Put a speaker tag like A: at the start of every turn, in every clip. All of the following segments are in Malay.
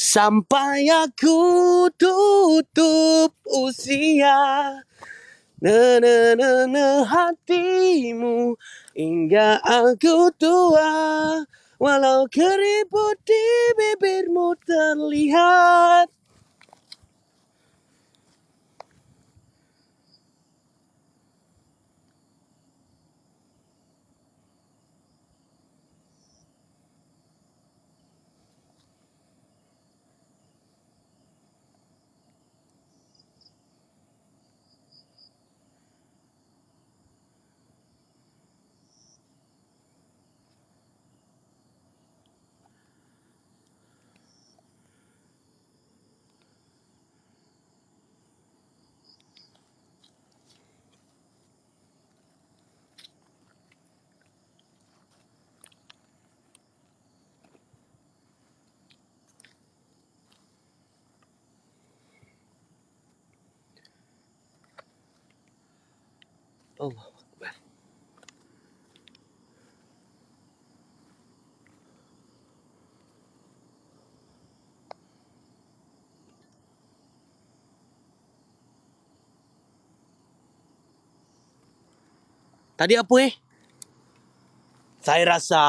A: Sampai aku tutup usia hatimu hingga aku tua. Walau keriput di bibirmu terlihat. Allah Akbar. Tadi apa Saya rasa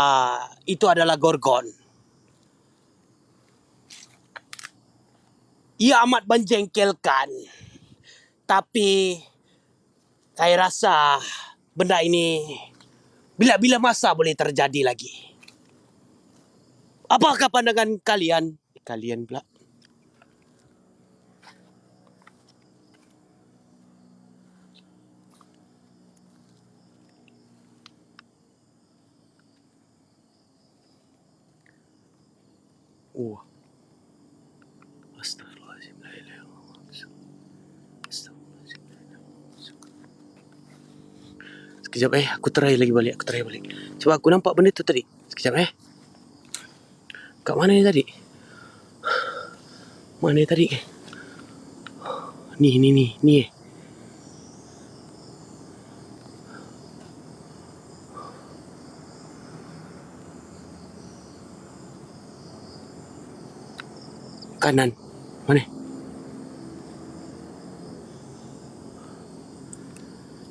A: itu adalah gorgon. Ia amat menjengkelkan. Tapi saya rasa benda ini bila-bila masa boleh terjadi lagi. Apakah pandangan kalian? Kalian pula. Astagfirullahaladzim. Sekejap aku try lagi balik. Sebab aku nampak benda tu tadi. Sekejap kat mana ni tadi? Mana tadi? Ni kanan. Mana?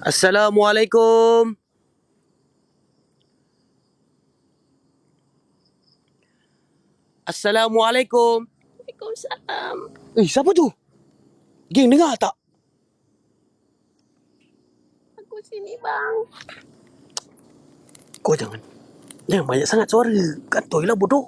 A: Assalamualaikum. Assalamualaikum.
B: Waalaikumsalam.
A: Siapa tu? Geng, dengar tak?
B: Aku sini bang.
A: Kau jangan banyak sangat suara. Kantoi lah bodoh.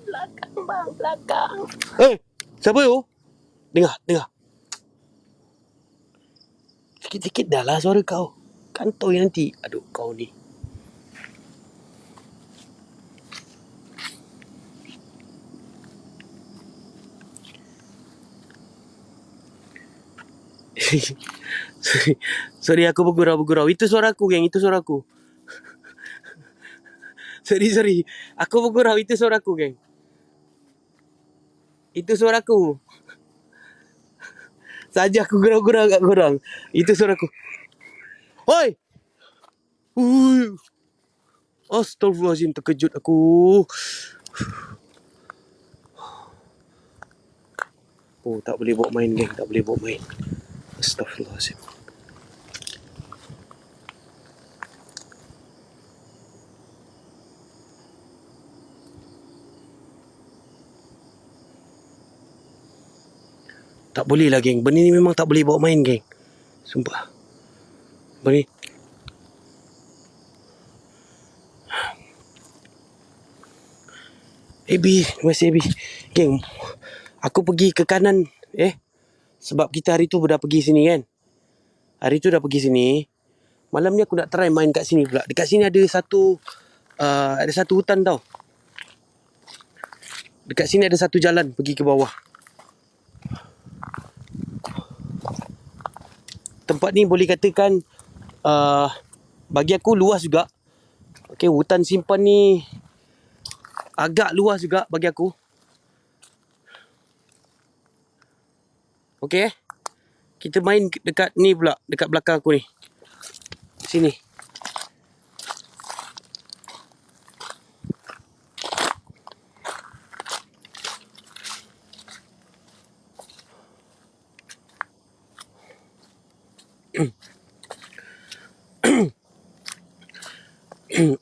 B: Belakang bang, belakang.
A: Siapa tu? Dengar. Sikit-sikit dah lah suara kau. Kantoi nanti. Aduh, kau ni. Sorry, aku bergurau. Itu suaraku, geng. Itu suaraku. Sorry. Aku bergurau. Itu suaraku, geng. Itu suaraku. Saja aku gurau-gurau kat korang. Itu suaraku. Hoi! Astagfirullahaladzim, terkejut aku. Tak boleh bawa main, geng. Tak boleh bawa main. Astagfirullahaladzim. Tak boleh lah, geng. Benda ni memang tak boleh bawa main, geng. Sumpah. Benda ni. Masih Abi. Geng, aku pergi ke kanan. Sebab kita hari tu dah pergi sini kan. Hari tu dah pergi sini. Malam ni aku nak try main kat sini pula. Dekat sini ada satu hutan tau. Dekat sini ada satu jalan pergi ke bawah. Tempat ni boleh katakan bagi aku luas juga. Okay, hutan simpan ni agak luas juga bagi aku. Okay, kita main dekat ni pula, dekat belakang aku ni. Sini.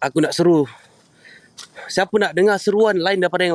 A: Aku nak seru. Siapa nak dengar seruan lain daripada yang